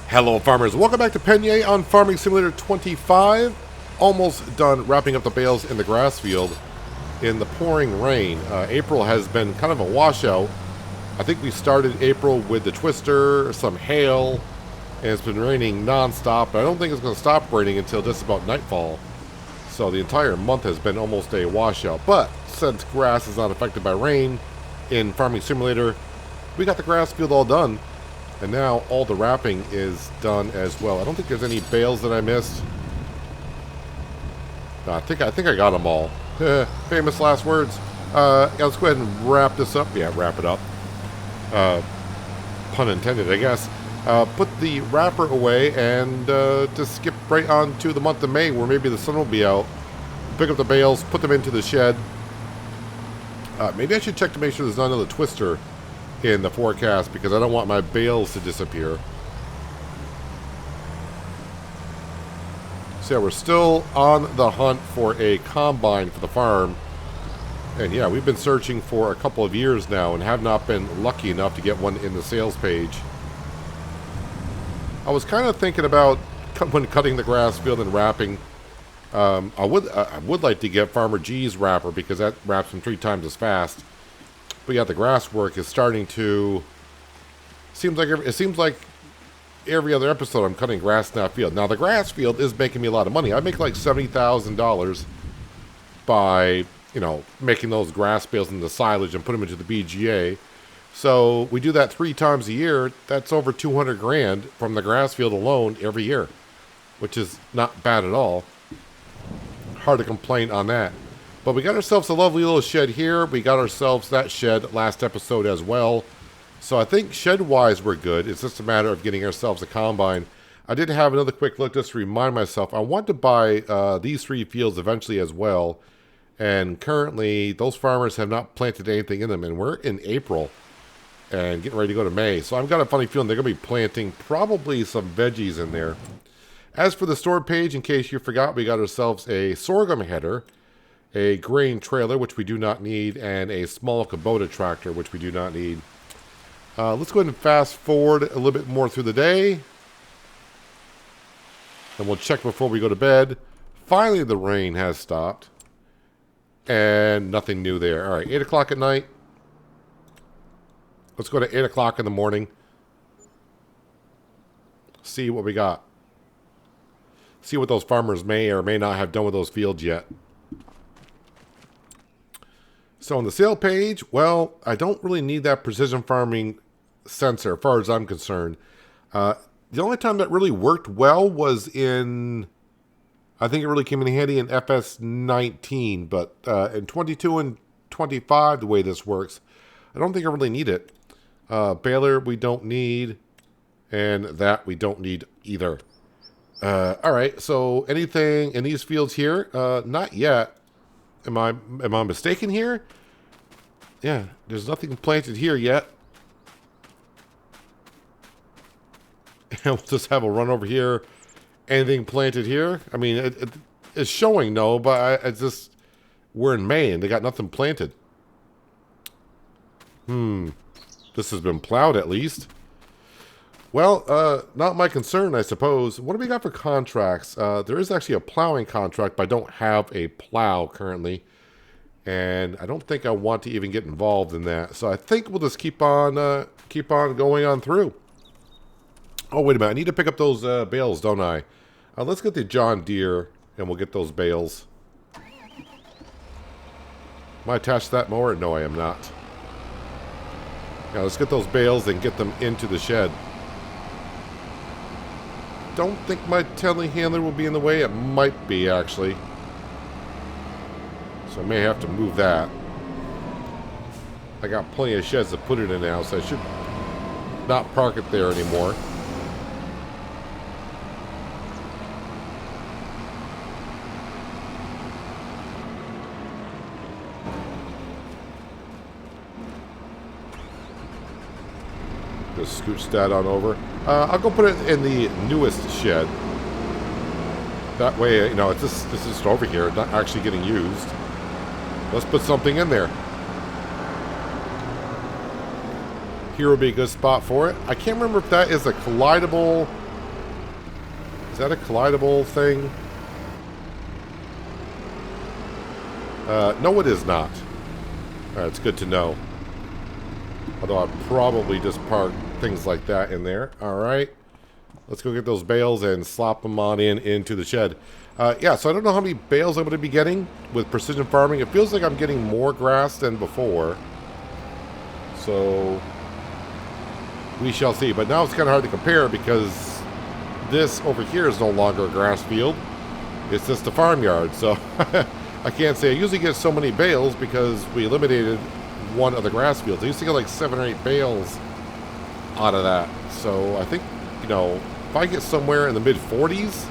Hello farmers, welcome back to Pallegney on Farming Simulator 25. Almost done wrapping up the bales in the grass field in the pouring rain. April has been kind of a washout. I think we started April with the twister, some hail, and it's been raining non-stop. I don't think it's going to stop raining until just about nightfall. So the entire month has been almost a washout. But since grass is not affected by rain in Farming Simulator, we got the grass field all done. And now all the wrapping is done as well. I don't think there's any bales that I missed. No, I think I got them all. Famous last words. Yeah, let's go ahead and wrap this up. Yeah, wrap it up. Pun intended, I guess. Put the wrapper away and just skip right on to the month of May, where maybe the sun will be out. Pick up the bales, put them into the shed. Maybe I should check to make sure there's not another twister in the forecast, because I don't want my bales to disappear. So yeah, we're still on the hunt for a combine for the farm. And yeah, we've been searching for a couple of years now and have not been lucky enough to get one in the sales page. I was kind of thinking about, when cutting the grass field and wrapping, I would like to get Farmer G's wrapper, because that wraps them 3 times as fast. But yeah, the grass work is starting to... It seems like every other episode I'm cutting grass in that field. Now, the grass field is making me a lot of money. I make like $70,000 by, making those grass bales into silage and put them into the BGA. So we do that 3 times a year. That's over 200 grand from the grass field alone every year, which is not bad at all. Hard to complain on that. But we got ourselves a lovely little shed here. We got ourselves that shed last episode as well. So I think shed-wise we're good. It's just a matter of getting ourselves a combine. I did have another quick look just to remind myself. I want to buy these 3 fields eventually as well. And currently, those farmers have not planted anything in them. And we're in April and getting ready to go to May. So I've got a funny feeling they're going to be planting probably some veggies in there. As for the store page, in case you forgot, we got ourselves a sorghum header, a grain trailer, which we do not need, and a small Kubota tractor, which we do not need. Let's go ahead and fast forward a little bit more through the day. And we'll check before we go to bed. Finally, the rain has stopped. And nothing new there. All right, 8 o'clock at night. Let's go to 8 o'clock in the morning. See what we got. See what those farmers may or may not have done with those fields yet. So on the sale page, well, I don't really need that precision farming sensor as far as I'm concerned. The only time that really worked well was in, I think it really came in handy in FS19, but in 22 and 25, the way this works, I don't think I really need it. Baler we don't need, and that we don't need either. All right, so anything in these fields here? Not yet. Am I mistaken here? Yeah, there's nothing planted here yet. And we'll just have a run over here. Anything planted here? I mean, it's showing no, but we're in May and they got nothing planted. This has been plowed at least. Well, not my concern, I suppose. What do we got for contracts? There is actually a plowing contract, but I don't have a plow currently. And I don't think I want to even get involved in that. So I think we'll just keep on going on through. Oh, wait a minute. I need to pick up those bales, don't I? Let's get the John Deere, and we'll get those bales. Am I attached to that mower? No, I am not. Now, let's get those bales and get them into the shed. Don't think my telehandler will be in the way. It might be, actually. So I may have to move that. I got plenty of sheds to put it in now, so I should not park it there anymore. Just scooch that on over. I'll go put it in the newest shed. That way, it's just over here, not actually getting used. Let's put something in there. Here would be a good spot for it. I can't remember if that is a collidable Is that a collidable thing? No, it is not. It's good to know. Although I'd probably just park things like that in there. Alright. Let's go get those bales and slop them on into the shed. Yeah, so I don't know how many bales I'm going to be getting with precision farming. It feels like I'm getting more grass than before. So we shall see. But now it's kind of hard to compare because this over here is no longer a grass field. It's just a farmyard. So I can't say I usually get so many bales because we eliminated one of the grass fields. I used to get like 7 or 8 bales out of that. So I think, you know, if I get somewhere in the mid-40s,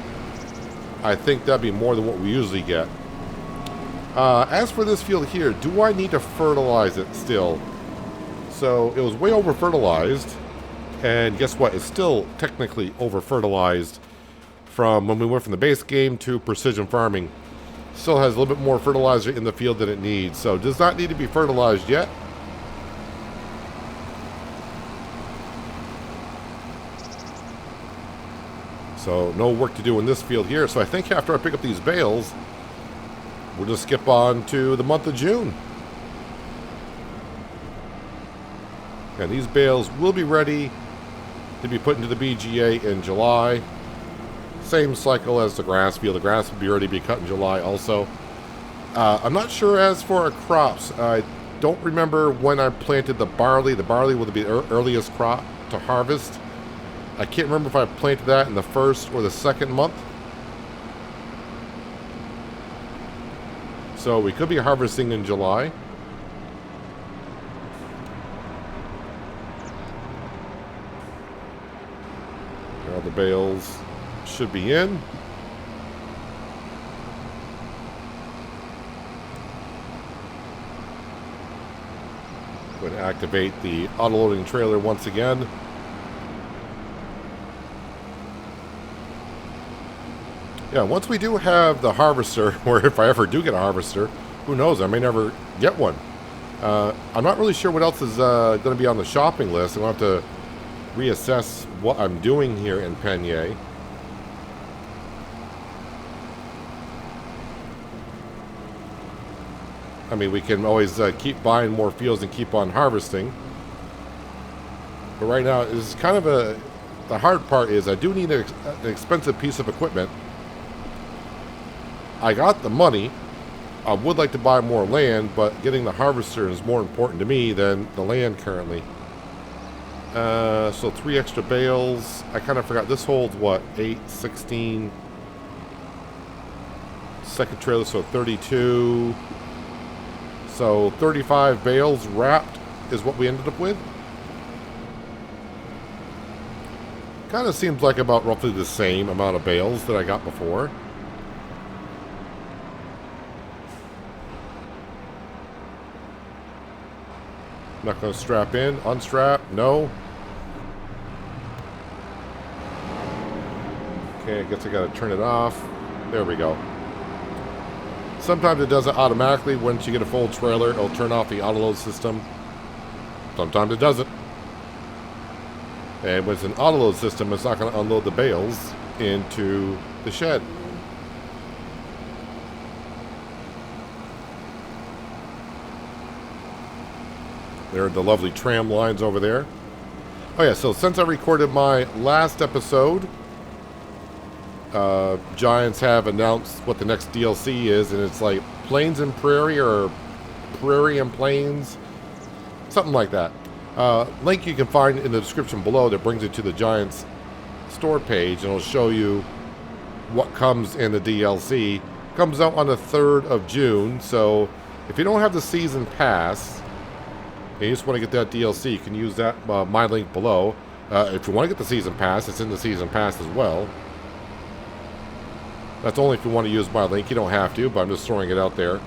I think that'd be more than what we usually get. As for this field here, do I need to fertilize it still? So it was way over-fertilized. And guess what? It's still technically over-fertilized from when we went from the base game to precision farming. Still has a little bit more fertilizer in the field than it needs. So does not need to be fertilized yet. So no work to do in this field here. So I think after I pick up these bales, we'll just skip on to the month of June. And these bales will be ready to be put into the BGA in July. Same cycle as the grass field. The grass will be ready to be cut in July also. I'm not sure as for our crops. I don't remember when I planted the barley. The barley will be the earliest crop to harvest. I can't remember if I planted that in the first or the second month. So we could be harvesting in July. Now the bales should be in. Going to activate the auto-loading trailer once again. Yeah, once we do have the harvester, or if I ever do get a harvester, who knows, I may never get one. I'm not really sure what else is going to be on the shopping list. I'll have to reassess what I'm doing here in Pallegney. I mean, we can always keep buying more fields and keep on harvesting. But right now, it's kind of the hard part is I do need an expensive piece of equipment. I got the money. I would like to buy more land, but getting the harvester is more important to me than the land currently. So 3 extra bales. I kind of forgot. This holds, what, 8, 16. Second trailer, so 32. So 35 bales wrapped is what we ended up with. Kind of seems like about roughly the same amount of bales that I got before. Not going to strap in. Unstrap. No. Okay, I guess I got to turn it off. There we go. Sometimes it does it automatically. Once you get a full trailer, it'll turn off the auto-load system. Sometimes it doesn't. And when it's an auto-load system, it's not going to unload the bales into the shed. There are the lovely tram lines over there. Oh yeah, so since I recorded my last episode, Giants have announced what the next DLC is, and it's like Plains and Prairie or Prairie and Plains, something like that. Link you can find in the description below that brings you to the Giants store page, and it'll show you what comes in the DLC. Comes out on the 3rd of June, so if you don't have the season pass, and you just want to get that DLC, you can use that my link below. If you want to get the season pass, it's in the season pass as well. That's only if you want to use my link. You don't have to, but I'm just throwing it out there.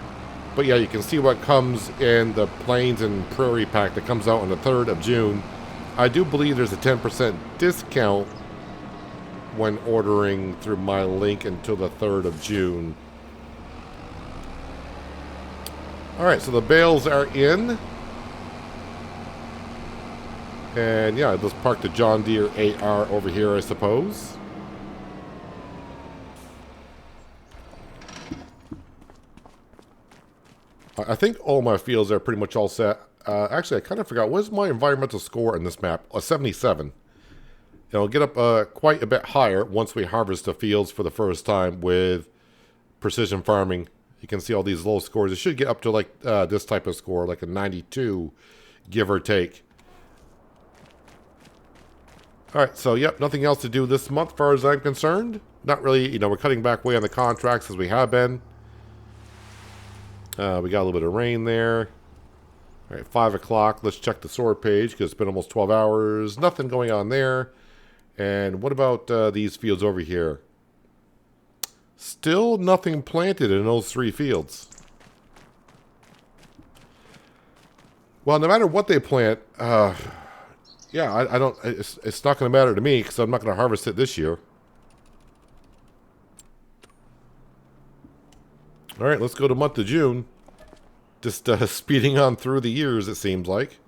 But yeah, you can see what comes in the Plains and Prairie pack that comes out on the 3rd of June. I do believe there's a 10% discount when ordering through my link until the 3rd of June. Alright, so the bales are in. And yeah, let's park the John Deere 8R over here, I suppose. I think all my fields are pretty much all set. Actually, I kind of forgot. What is my environmental score in this map? 77. It'll get up quite a bit higher once we harvest the fields for the first time with precision farming. You can see all these low scores. It should get up to like this type of score, like a 92, give or take. All right, so yep, nothing else to do this month as far as I'm concerned. Not really, you know, we're cutting back way on the contracts as we have been. We got a little bit of rain there. All right, 5 o'clock. Let's check the sword page because it's been almost 12 hours. Nothing going on there. And what about these fields over here? Still nothing planted in those 3 fields. Well, no matter what they plant, yeah, I don't. It's not going to matter to me because I'm not going to harvest it this year. All right, let's go to month of June. Just speeding on through the years, it seems like.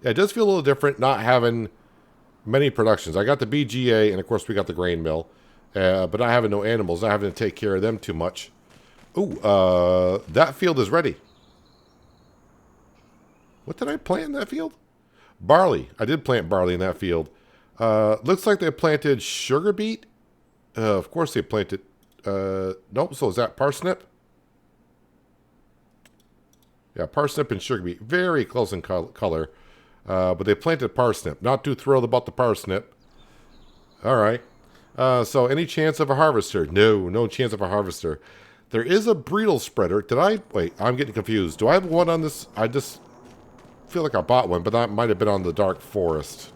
Yeah, it does feel a little different not having many productions. I got the BGA, and of course we got the grain mill. But not having no animals, not having to take care of them too much. Ooh, that field is ready. What did I plant in that field? Barley. I did plant barley in that field. Looks like they planted sugar beet. Of course they planted... nope, so is that parsnip? Yeah, parsnip and sugar beet. Very close in color. But they planted parsnip. Not too thrilled about the parsnip. All right. So any chance of a harvester? No, no chance of a harvester. There is a bridle spreader. Did I... Wait, I'm getting confused. Do I have one on this? I just feel like I bought one, but that might have been on the dark forest.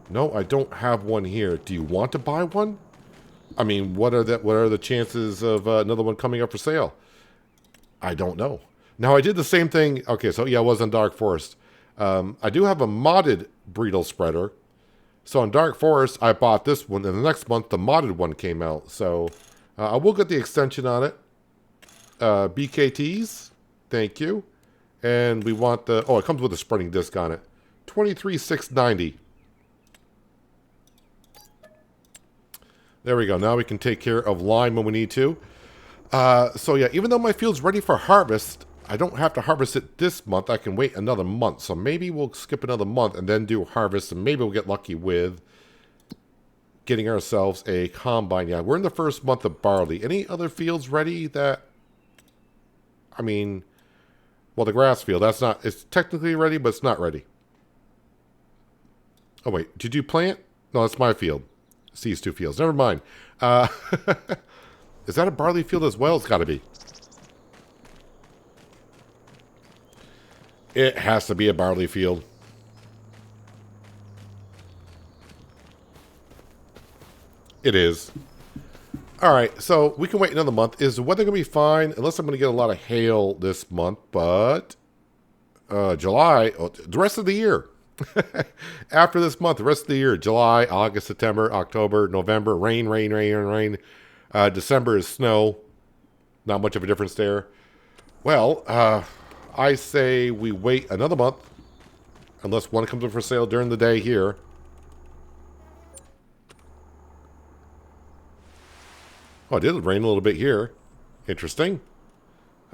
No, I don't have one here. Do you want to buy one? I mean, what are the chances of another one coming up for sale? I don't know. Now, I did the same thing. Okay, so yeah, I was on Dark Forest. I do have a modded bridle spreader. So on Dark Forest, I bought this one, and the next month, the modded one came out. So I will get the extension on it. BKTs, thank you. And we want the... Oh, it comes with a spreading disc on it. 23,690. There we go. Now we can take care of lime when we need to. So yeah, even though my field's ready for harvest, I don't have to harvest it this month. I can wait another month. So maybe we'll skip another month and then do harvest. And maybe we'll get lucky with getting ourselves a combine. Yeah, we're in the first month of barley. Any other fields ready that... I mean... Well, the grass field, that's not... It's technically ready, but it's not ready. Oh, wait. Did you plant? No, that's my field. These 2 fields. Never mind. Is that a barley field as well? It's got to be. It has to be a barley field. It is. All right, so we can wait another month. Is the weather going to be fine? Unless I'm going to get a lot of hail this month, but July, the rest of the year. After this month, the rest of the year, July, August, September, October, November, rain, rain, rain, rain, rain. December is snow. Not much of a difference there. Well, I say we wait another month, unless one comes up for sale during the day here. Oh, it did rain a little bit here. Interesting.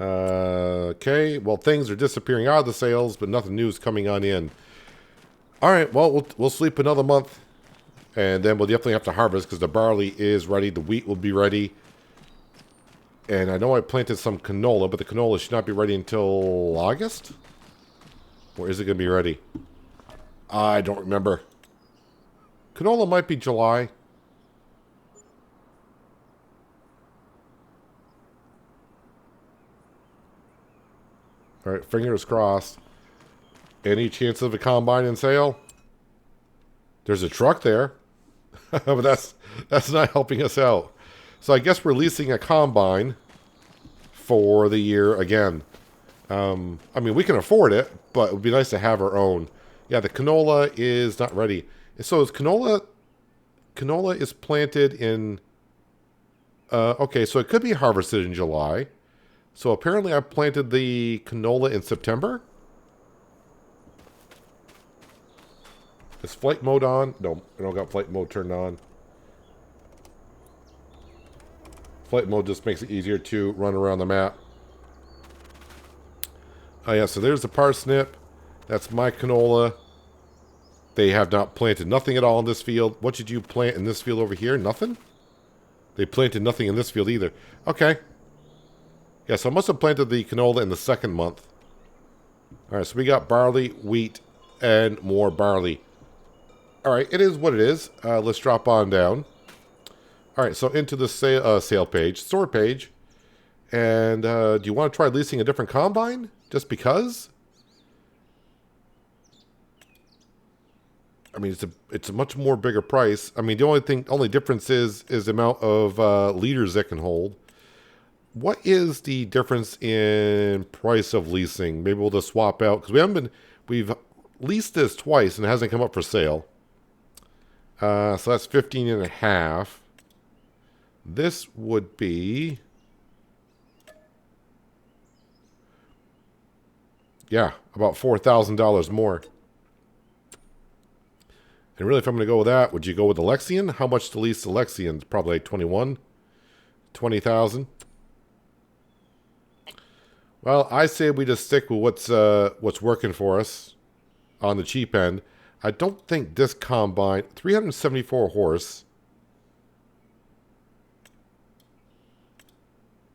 Okay, well, things are disappearing out of the sales, but nothing new is coming on in. All right, well, we'll sleep another month, and then we'll definitely have to harvest because the barley is ready. The wheat will be ready. And I know I planted some canola, but the canola should not be ready until August? Or is it going to be ready? I don't remember. Canola might be July. All right, fingers crossed. Any chance of a combine in sale? There's a truck there, but that's not helping us out. So I guess we're leasing a combine for the year again. I mean, we can afford it, but it would be nice to have our own. Yeah, the canola is not ready. So is canola... Canola is planted in... okay, so it could be harvested in July. So apparently I planted the canola in September. Is flight mode on? No, I don't got flight mode turned on. Flight mode just makes it easier to run around the map. Oh yeah, so there's the parsnip. That's my canola. They have not planted nothing at all in this field. What did you plant in this field over here? Nothing? They planted nothing in this field either. Okay. Yeah, so I must have planted the canola in the second month. Alright, so we got barley, wheat, and more barley. Alright, it is what it is. Let's drop on down. Alright, so into the sale page, store page. And do you want to try leasing a different combine? Just because? I mean, it's a much more bigger price. I mean, the only difference is the amount of liters it can hold. What is the difference in price of leasing? Maybe we'll just swap out because we've leased this twice and it hasn't come up for sale. So that's 15.5. This would be, yeah, about $4,000 more. And really, if I'm going to go with that, would you go with the Lexian? How much to lease the Lexian? Probably like 20,000. Well, I say we just stick with what's working for us on the cheap end. I don't think this combine, 374 horse.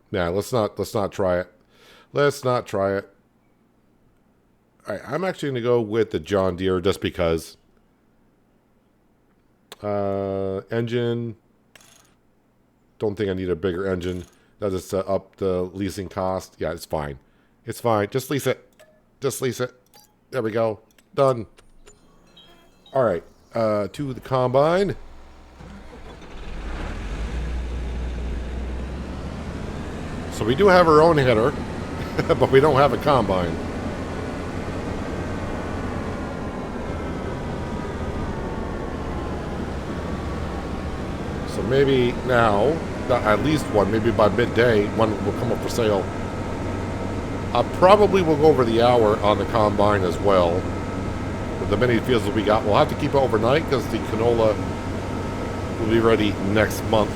Nah, let's not try it. Let's not try it. All right, I'm actually going to go with the John Deere just because. Engine. Don't think I need a bigger engine. That just up the leasing cost. Yeah, it's fine. It's fine. Just lease it. Just lease it. There we go. Done. All right. To the combine. So we do have our own header, but we don't have a combine. So maybe now, at least one, maybe by midday, one will come up for sale. I probably will go over the hour on the combine as well. With the many fields that we got, we'll have to keep it overnight because the canola will be ready next month.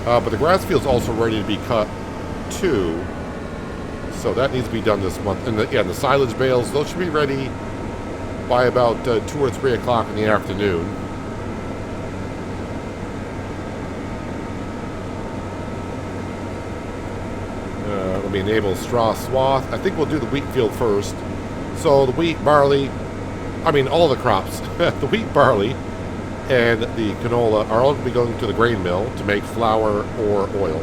But the grass field's also ready to be cut too. So that needs to be done this month. And the silage bales, those should be ready by about 2 or 3 o'clock in the afternoon. Let me enable straw swath. I think we'll do the wheat field first. So the wheat, barley, I mean all the crops. The wheat, barley, and the canola are all going to be going to the grain mill to make flour or oil.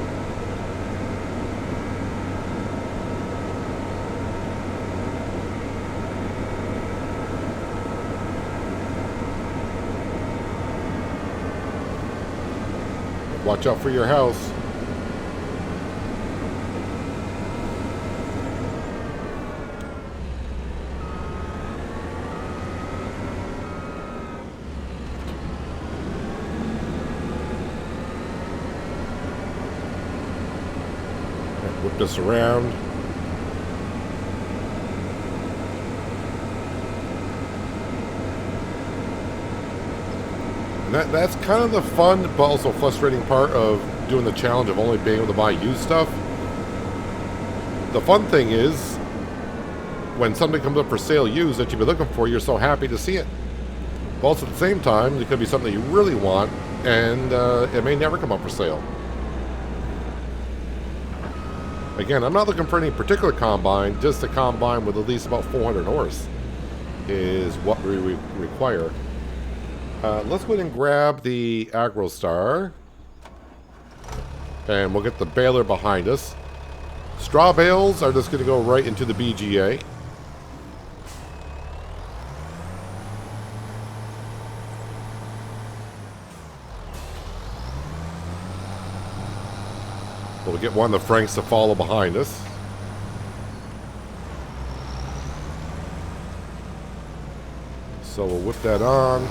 Watch out for your house. Whip this around. And that's kind of the fun but also frustrating part of doing the challenge of only being able to buy used stuff. The fun thing is when something comes up for sale used that you've been looking for, you're so happy to see it. But also at the same time, it could be something you really want and it may never come up for sale. Again, I'm not looking for any particular combine, just a combine with at least about 400 horse is what we require. Let's go ahead and grab the AgroStar. And we'll get the baler behind us. Straw bales are just going to go right into the BGA. We'll get one of the Franks to follow behind us. So we'll whip that on.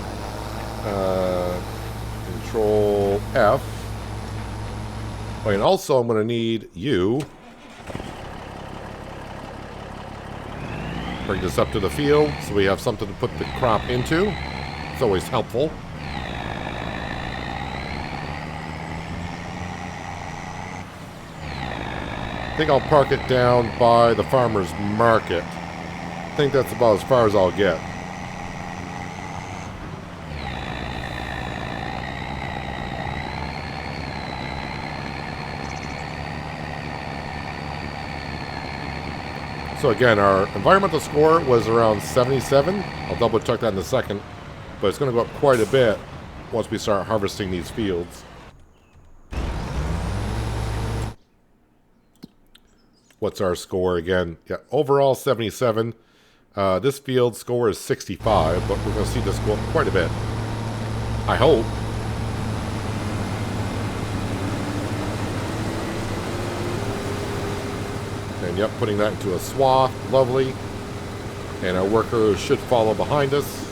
Control F. Oh, and also I'm going to need you. Bring this up to the field so we have something to put the crop into. It's always helpful. think I'll park it down by the farmer's market. I think that's about as far as I'll get. So again, our environmental score was around 77. I'll double check that in a second. But it's going to go up quite a bit once we start harvesting these fields. What's our score again? Yeah, overall 77. This field score is 65, but we're going to see this go up quite a bit. I hope. And yep, putting that into a swath. Lovely. And our workers should follow behind us.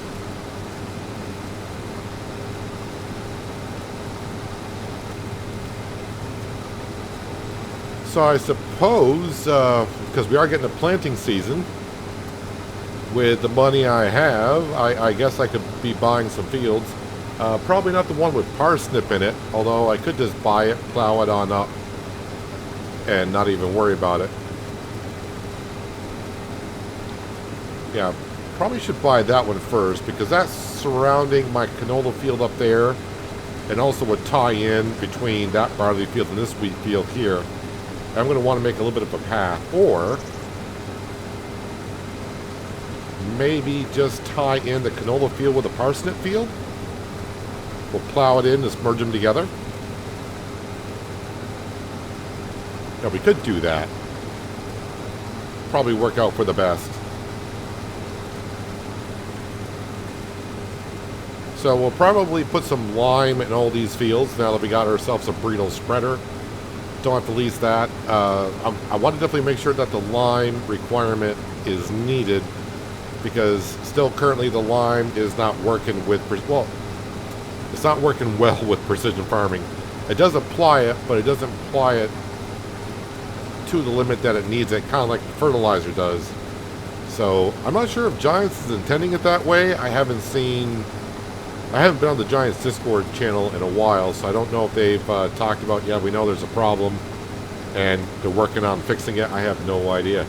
So I suppose, because we are getting a planting season, with the money I have, I guess I could be buying some fields. Probably not the one with parsnip in it, although I could just buy it, plow it on up, and not even worry about it. Yeah, probably should buy that one first, because that's surrounding my canola field up there, and also would tie in between that barley field and this wheat field here. I'm going to want to make a little bit of a path, or maybe just tie in the canola field with the parsnip field. We'll plow it in, just merge them together. Now we could do that. Probably work out for the best. So we'll probably put some lime in all these fields now that we got ourselves a Bredal spreader. Don't have to lease that. I want to definitely make sure that the lime requirement is needed, because still currently the lime is not working with, well, it's not working well with precision farming. It does apply it, but it doesn't apply it to the limit that it needs it, kind of like the fertilizer does. So I'm not sure if Giants is intending it that way. I haven't been on the Giants Discord channel in a while, so I don't know if they've talked about, yeah, we know there's a problem, and they're working on fixing it. I have no idea.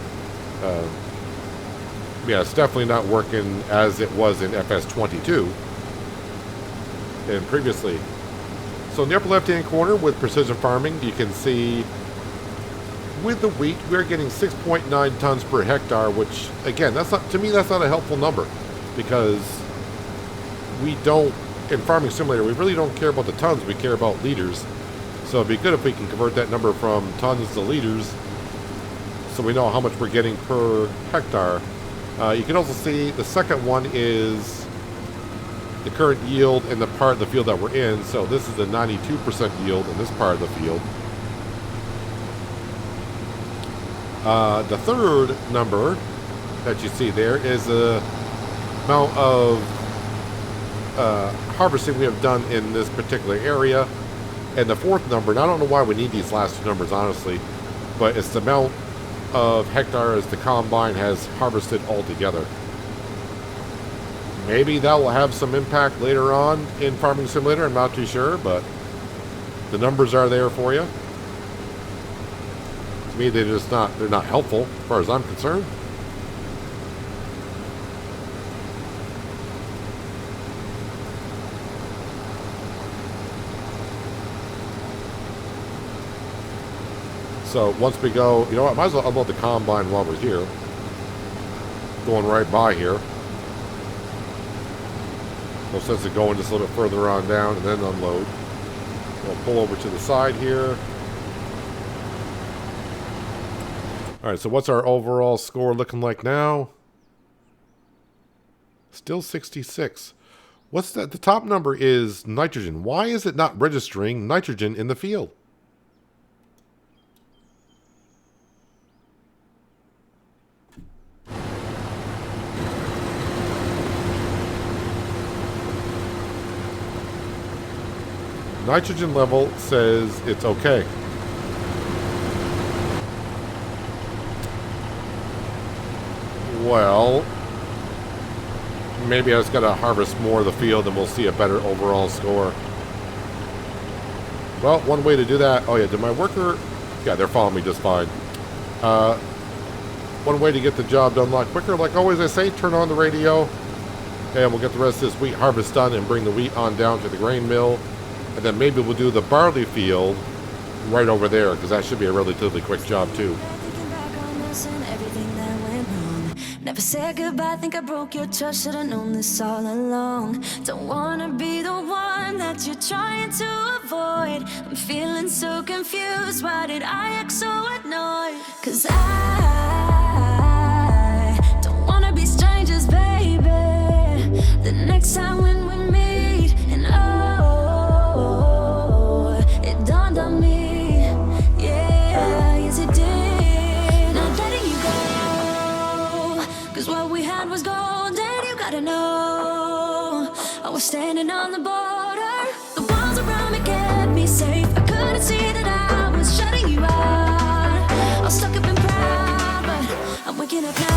Yeah, it's definitely not working as it was in FS22 and previously. So in the upper left-hand corner with precision farming, you can see with the wheat, we're getting 6.9 tons per hectare, which, again, that's not, to me, that's not a helpful number, because we don't, in Farming Simulator, we really don't care about the tons, we care about liters. So it'd be good if we can convert that number from tons to liters, so we know how much we're getting per hectare. You can also see the second one is the current yield in the part of the field that we're in. So this is the 92% yield in this part of the field. The third number that you see there is the amount of harvesting we have done in this particular area. And the fourth number, and I don't know why we need these last two numbers, honestly, but it's the amount of hectares the combine has harvested altogether. Maybe that will have some impact later on in Farming Simulator, I'm not too sure, but the numbers are there for you. To me, they're not helpful as far as I'm concerned. So once we go, you know what, might as well unload the combine while we're here. Going right by here. No sense of going just a little bit further on down and then unload. We'll pull over to the side here. Alright, so what's our overall score looking like now? Still 66. What's that? The top number is nitrogen. Why is it not registering nitrogen in the field? Nitrogen level says it's okay. Well, maybe I just gotta harvest more of the field and we'll see a better overall score. Well, one way to do that, oh yeah, did my worker, yeah, they're following me just fine. One way to get the job done a lot quicker, like always I say, turn on the radio, and we'll get the rest of this wheat harvest done and bring the wheat on down to the grain mill. And then maybe we'll do the barley field right over there, because that should be a relatively quick job too. Never said goodbye, think I broke your trust, should've known this all along. Don't wanna be the one that you're trying to avoid. I'm feeling so confused, why did I act so annoyed? 'Cause I don't wanna be strangers, baby. The next time when we meet, and oh, it dawned on me, yeah, yes it did. Not letting you go, 'cause what we had was gold, and you gotta know, I was standing on the border. The walls around me kept me safe, I couldn't see that I was shutting you out. I was stuck up and proud, but I'm waking up now.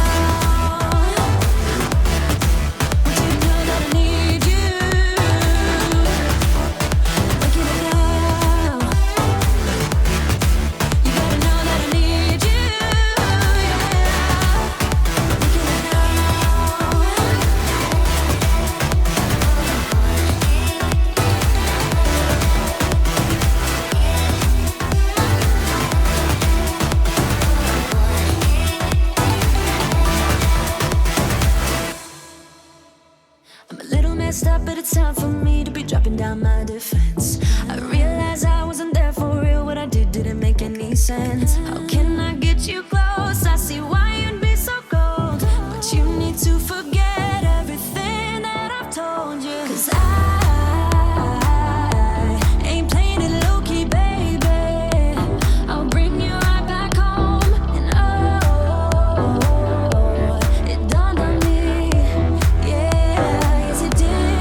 Up, but it's time for me to be dropping down my defense. I realize I wasn't there for real, what I did didn't make any sense. How can I get you close? I see why you'd be so cold, but you need to forget everything that I've told you. 'Cause I ain't playing it low-key, baby. I'll bring you right back home, and oh, it dawned on me, yeah, yes it did.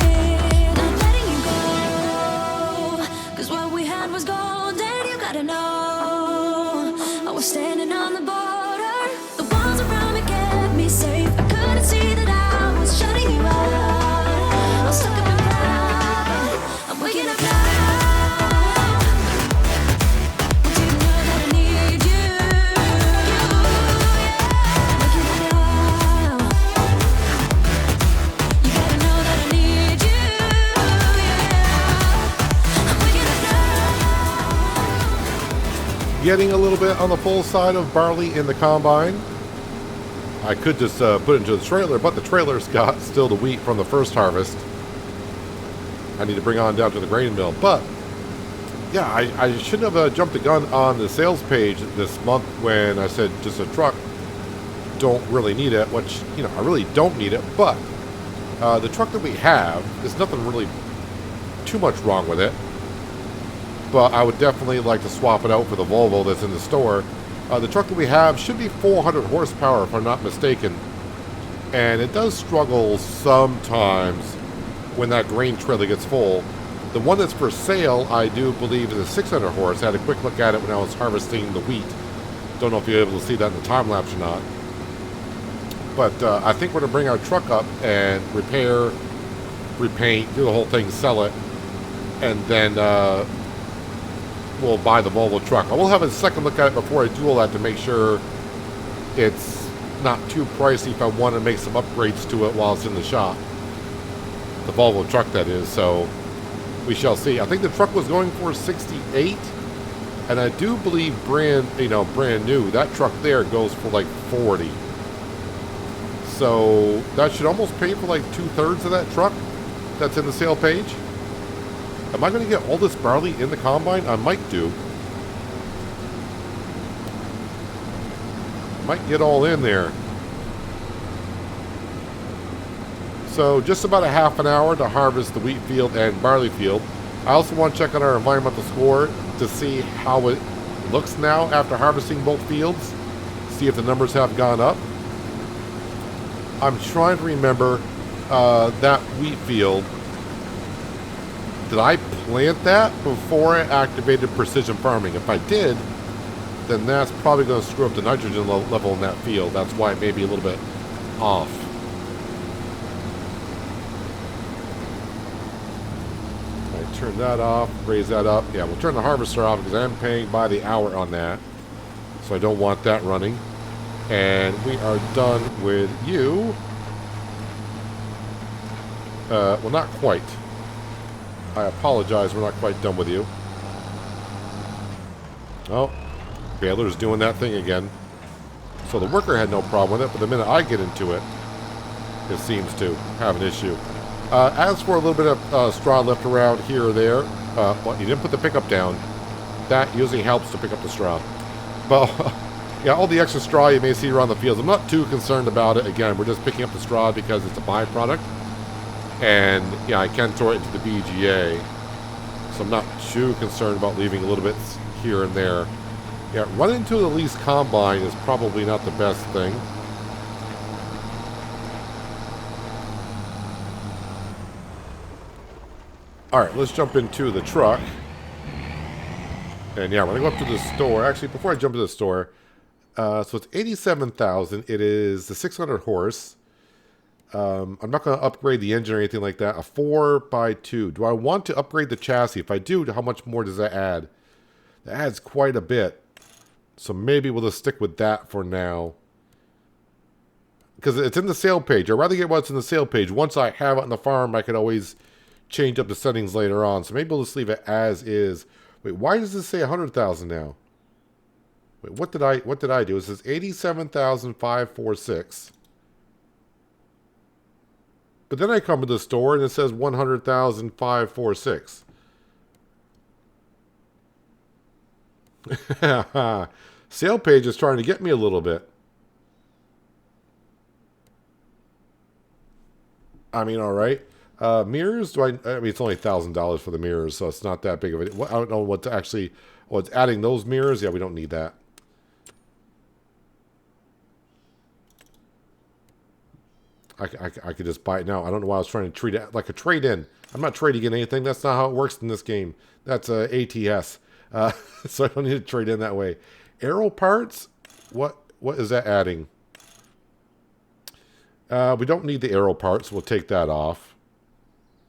Was gold, and you gotta know, I was standing on the border. The walls around me kept me safe, I couldn't see that I was shutting you out. I was stuck up and proud, I'm waking up now. Want you to know that I need you, yeah. Waking up now. You gotta know that I need you, yeah. I'm waking up now. Getting a little bit on the full side of barley in the combine. I could just put it into the trailer, but the trailer's got still the wheat from the first harvest. I need to bring on down to the grain mill. But yeah, I shouldn't have jumped the gun on the sales page this month when I said just a truck, don't really need it, which, you know, I really don't need it. But the truck that we have, there's nothing really too much wrong with it. But I would definitely like to swap it out for the Volvo that's in the store. The truck that we have should be 400 horsepower, if I'm not mistaken. And it does struggle sometimes when that grain trailer gets full. The one that's for sale, I do believe, is a 600 horse. I had a quick look at it when I was harvesting the wheat. Don't know if you're able to see that in the time lapse or not. But I think we're going to bring our truck up and repair, repaint, do the whole thing, sell it, and then we'll buy the Volvo truck. I will have a second look at it before I do all that to make sure it's not too pricey if I want to make some upgrades to it while it's in the shop. The Volvo truck, that is. So we shall see. I think the truck was going for 68, and I do believe brand new, that truck there goes for like 40. So that should almost pay for like 2/3 of that truck that's in the sale page. Am I going to get all this barley in the combine? I might do. Might get all in there. So just about a half an hour to harvest the wheat field and barley field. I also want to check on our environmental score to see how it looks now after harvesting both fields. See if the numbers have gone up. I'm trying to remember that wheat field. Did I plant that before I activated precision farming? If I did, then that's probably going to screw up the nitrogen level in that field. That's why it may be a little bit off. I turn that off, raise that up. Yeah, we'll turn the harvester off because I'm paying by the hour on that. So I don't want that running. And we are done with you. Well, not quite. I apologize, we're not quite done with you. Oh, Baler's doing that thing again. So the worker had no problem with it, but the minute I get into it, it seems to have an issue. As for a little bit of straw left around here or there, well, you didn't put the pickup down. That usually helps to pick up the straw. But, yeah, all the extra straw you may see around the fields, I'm not too concerned about it. Again, we're just picking up the straw because it's a byproduct. And, yeah, I can throw it into the BGA. So I'm not too concerned about leaving a little bit here and there. Yeah, running into the lease combine is probably not the best thing. Alright, let's jump into the truck. And yeah, we're going to go up to the store. Actually, before I jump to the store, so it's $87,000. It is the 600 horse. I'm not going to upgrade the engine or anything like that. A 4x2. Do I want to upgrade the chassis? If I do, how much more does that add? That adds quite a bit. So maybe we'll just stick with that for now. Because it's in the sale page. I'd rather get what's in the sale page. Once I have it on the farm, I could always change up the settings later on. So maybe we'll just leave it as is. Wait, why does this say 100,000 now? Wait, what did I do? It says 87,546. But then I come to the store and it says 100,546. Sale page is trying to get me a little bit. I mean, all right. Mirrors? I mean, it's only $1,000 for the mirrors, so it's not that big of it. I don't know what to actually. Oh, it's adding those mirrors. Yeah, we don't need that. I could just buy it now. I don't know why I was trying to treat it like a trade-in. I'm not trading in anything. That's not how it works in this game. That's ATS. So I don't need to trade in that way. Aero parts? What is that adding? We don't need the aero parts. We'll take that off.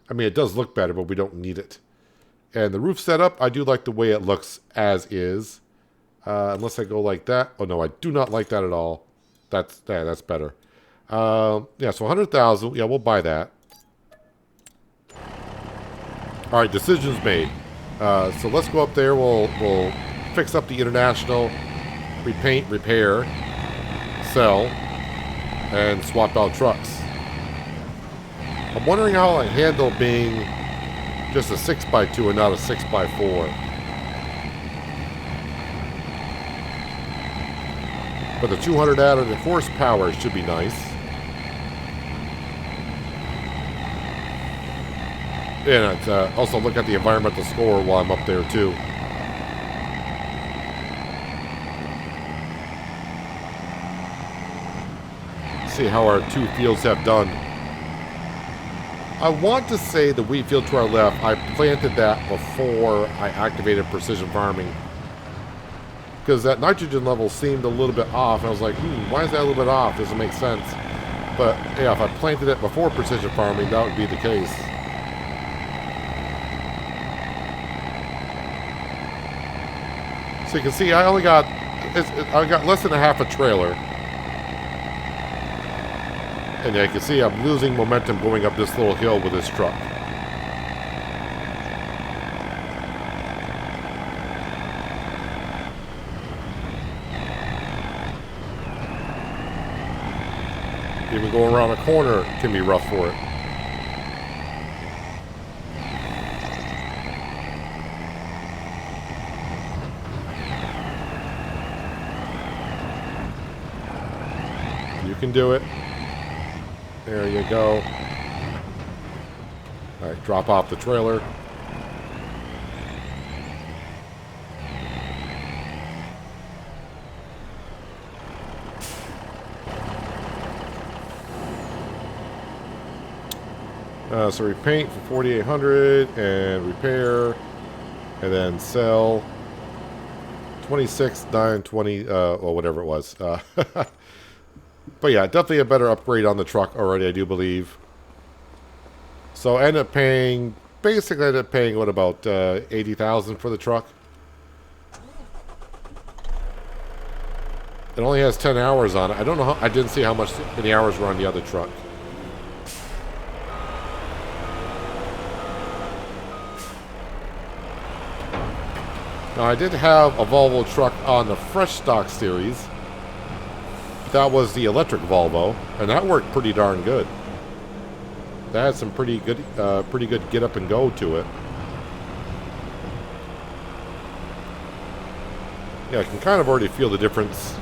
I mean, it does look better, but we don't need it. And the roof setup, I do like the way it looks as is. Unless I go like that. Oh, no, I do not like that at all. That's better. Yeah, so 100,000. Yeah, we'll buy that. All right, decisions made. So let's go up there. We'll fix up the International, repaint, repair, sell, and swap out trucks. I'm wondering how I handle being just a 6x2 and not a 6x4. But the 200 added horsepower should be nice. And also look at the environmental score while I'm up there too. See how our two fields have done. I want to say the wheat field to our left, I planted that before I activated precision farming. Because that nitrogen level seemed a little bit off. And I was like, why is that a little bit off? Doesn't make sense. But yeah, if I planted it before precision farming, that would be the case. So you can see I only got, I got less than a half a trailer. And yeah, you can see I'm losing momentum going up this little hill with this truck. Even going around a corner can be rough for it. You can do it. There you go. All right, drop off the trailer. So repaint for 4,800 and repair, and then sell 26, 9, 20, or whatever it was. But yeah, definitely a better upgrade on the truck already, I do believe. So I ended up paying, basically I ended up paying, what, about 80,000 for the truck? It only has 10 hours on it. I don't know how, I didn't see how many hours were on the other truck. Now, I did have a Volvo truck on the Fresh Stock series. That was the electric Volvo, and that worked pretty darn good. That had some pretty good get up and go to it. Yeah, I can kind of already feel the difference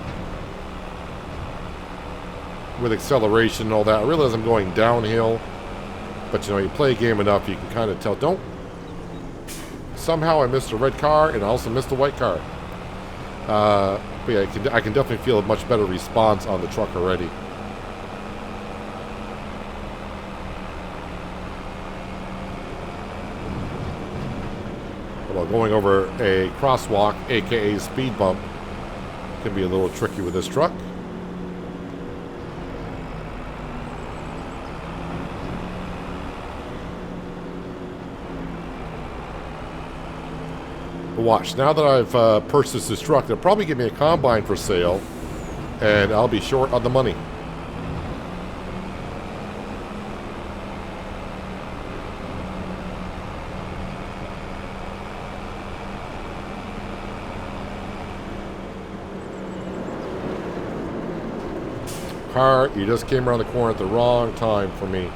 with acceleration and all that. I realize I'm going downhill, but you know, you play a game enough, you can kind of tell. Don't. Somehow I missed a red car and I also missed a white car. But yeah, I can definitely feel a much better response on the truck already. Although going over a crosswalk, aka speed bump, can be a little tricky with this truck. But watch, now that I've purchased this truck, they'll probably give me a combine for sale, and I'll be short on the money. Car, you just came around the corner at the wrong time for me.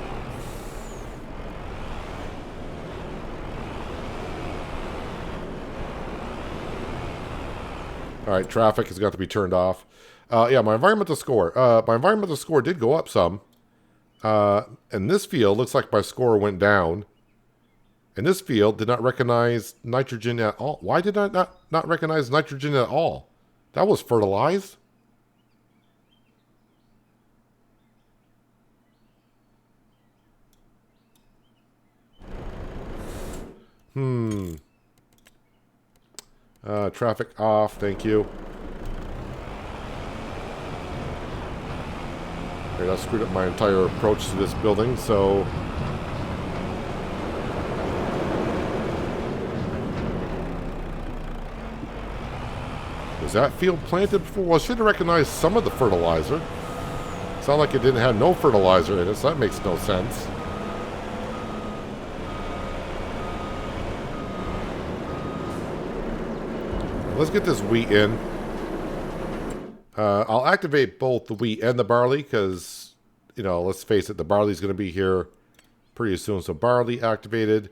Alright, traffic has got to be turned off. Yeah, my environmental score. My environmental score did go up some. In this field, looks like my score went down. In this field, did not recognize nitrogen at all. Why did I not recognize nitrogen at all? That was fertilized. Traffic off, thank you. Okay, I screwed up my entire approach to this building, so... Was that field planted before? Well, I should have recognized some of the fertilizer. Sounded like it didn't have no fertilizer in it, so that makes no sense. Let's get this wheat in. I'll activate both the wheat and the barley because, you know, let's face it, the barley's going to be here pretty soon. So barley activated.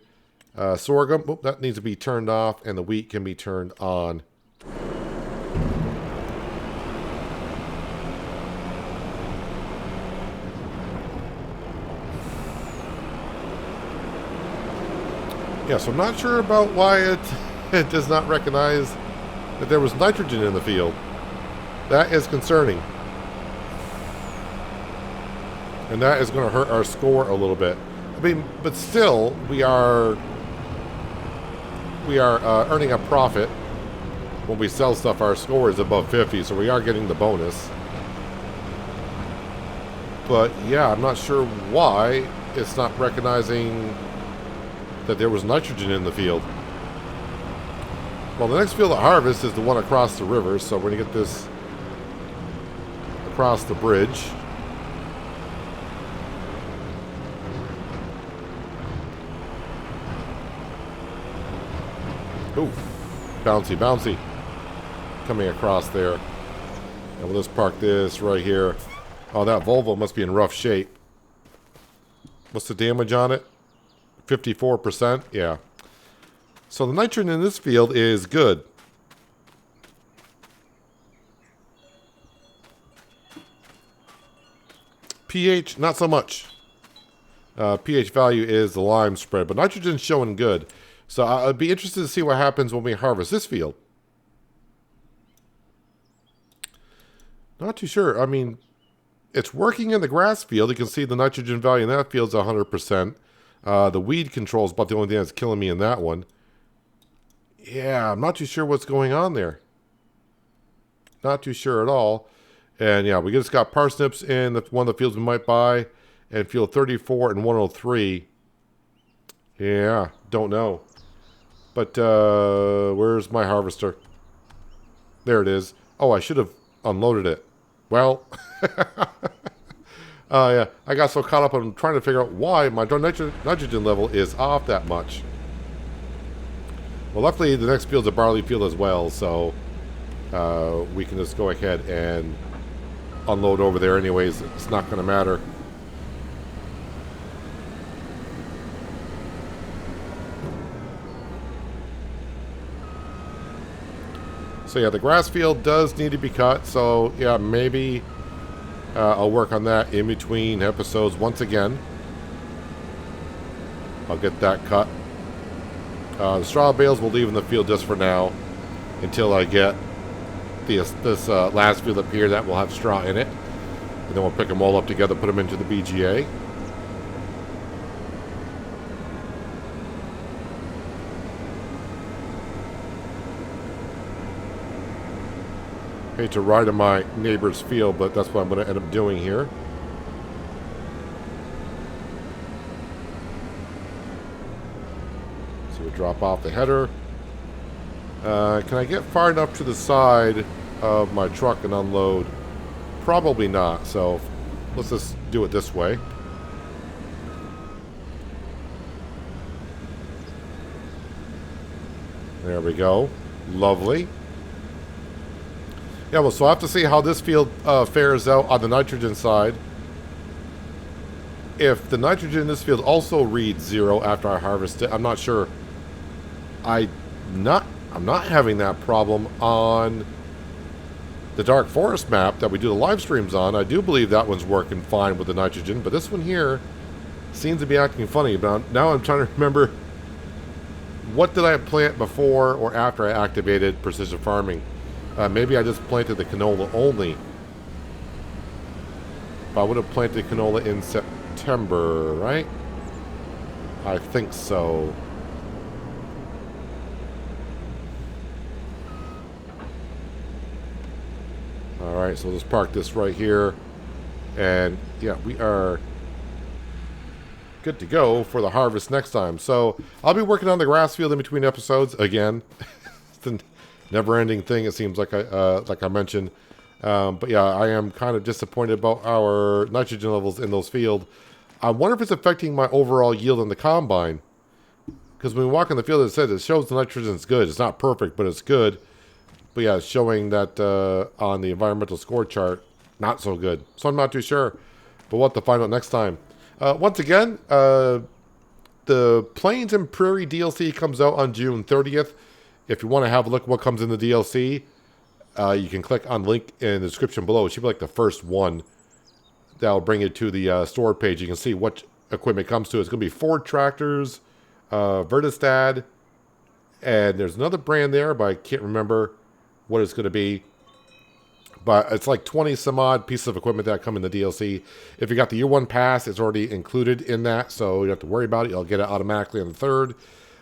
Sorghum, oh, that needs to be turned off, and the wheat can be turned on. Yeah, so I'm not sure about why it does not recognize that there was nitrogen in the field. That is concerning. And that is going to hurt our score a little bit. I mean, but still, we are earning a profit. When we sell stuff, our score is above 50, so we are getting the bonus. But yeah, I'm not sure why it's not recognizing that there was nitrogen in the field. Well, the next field of harvest is the one across the river, so we're going to get this across the bridge. Ooh, bouncy, bouncy. Coming across there. And we'll just park this right here. Oh, that Volvo must be in rough shape. What's the damage on it? 54%? Yeah. So the nitrogen in this field is good. pH, not so much. pH value is the lime spread, but nitrogen's showing good. So I'd be interested to see what happens when we harvest this field. Not too sure. I mean, it's working in the grass field. You can see the nitrogen value in that field is 100%. The weed control is about the only thing that's killing me in that one. Yeah, I'm not too sure what's going on there. Not too sure at all. And yeah, we just got parsnips in one of the fields we might buy. And field 34 and 103. Yeah, don't know. But where's my harvester? There it is. Oh, I should have unloaded it. Well, yeah, I got so caught up on trying to figure out why my nitrogen level is off that much. Well, luckily the next field's a barley field as well, so we can just go ahead and unload over there anyways. It's not going to matter. So yeah, the grass field does need to be cut, so yeah, maybe I'll work on that in between episodes once again. I'll get that cut. The straw bales we'll leave in the field just for now until I get this last field up here that will have straw in it. And then we'll pick them all up together, put them into the BGA. Hate to ride in my neighbor's field, but that's what I'm going to end up doing here. So we'll drop off the header. Can I get far enough to the side of my truck and unload? Probably not, so let's just do it this way. There we go. Lovely. Yeah, well, so I have to see how this field fares out on the nitrogen side. If the nitrogen in this field also reads 0 after I harvest it, I'm not sure. I'm not having that problem on the Dark Forest map that we do the live streams on. I do believe that one's working fine with the nitrogen, but this one here seems to be acting funny. Now I'm trying to remember, what did I plant before or after I activated precision farming? Maybe I just planted the canola only. But I would have planted canola in September, right? I think so. Alright, so let's park this right here. And yeah, we are good to go for the harvest next time. So I'll be working on the grass field in between episodes again. It's the never-ending thing, it seems like I mentioned. But yeah, I am kind of disappointed about our nitrogen levels in those fields. I wonder if it's affecting my overall yield in the combine. Because when we walk in the field, it shows the nitrogen's good. It's not perfect, but it's good. But yeah, it's showing that on the environmental score chart, not so good. So I'm not too sure. But we'll have to find out next time. Once again, the Plains and Prairie DLC comes out on June 30th. If you want to have a look at what comes in the DLC, you can click on the link in the description below. It should be like the first one. That'll bring you to the store page. You can see what equipment comes to. It's going to be Ford tractors, Vertistad, and there's another brand there, but I can't remember what it's going to be. But it's like 20 some odd pieces of equipment that come in the DLC. If you got the year 1 pass, it's already included in that, so you don't have to worry about it. You'll get it automatically on the 3rd.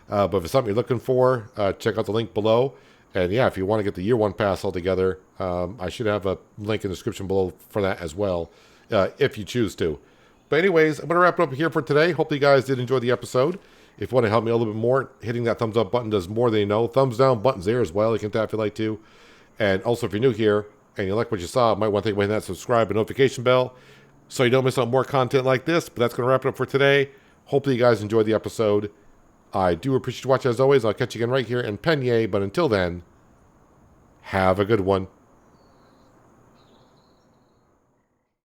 But if it's something you're looking for, check out the link below. And yeah, if you want to get the year 1 pass altogether, I should have a link in the description below for that as well, if you choose to. But anyways, I'm going to wrap it up here for today. Hopefully you guys did enjoy the episode. If you want to help me a little bit more, hitting that thumbs up button does more than you know. Thumbs down button's there as well. You can tap if you like to. And also, if you're new here and you like what you saw, you might want to think about hitting that subscribe and notification bell so you don't miss out on more content like this. But that's going to wrap it up for today. Hopefully you guys enjoyed the episode. I do appreciate you watching as always. I'll catch you again right here in Pallegney. But until then, have a good one.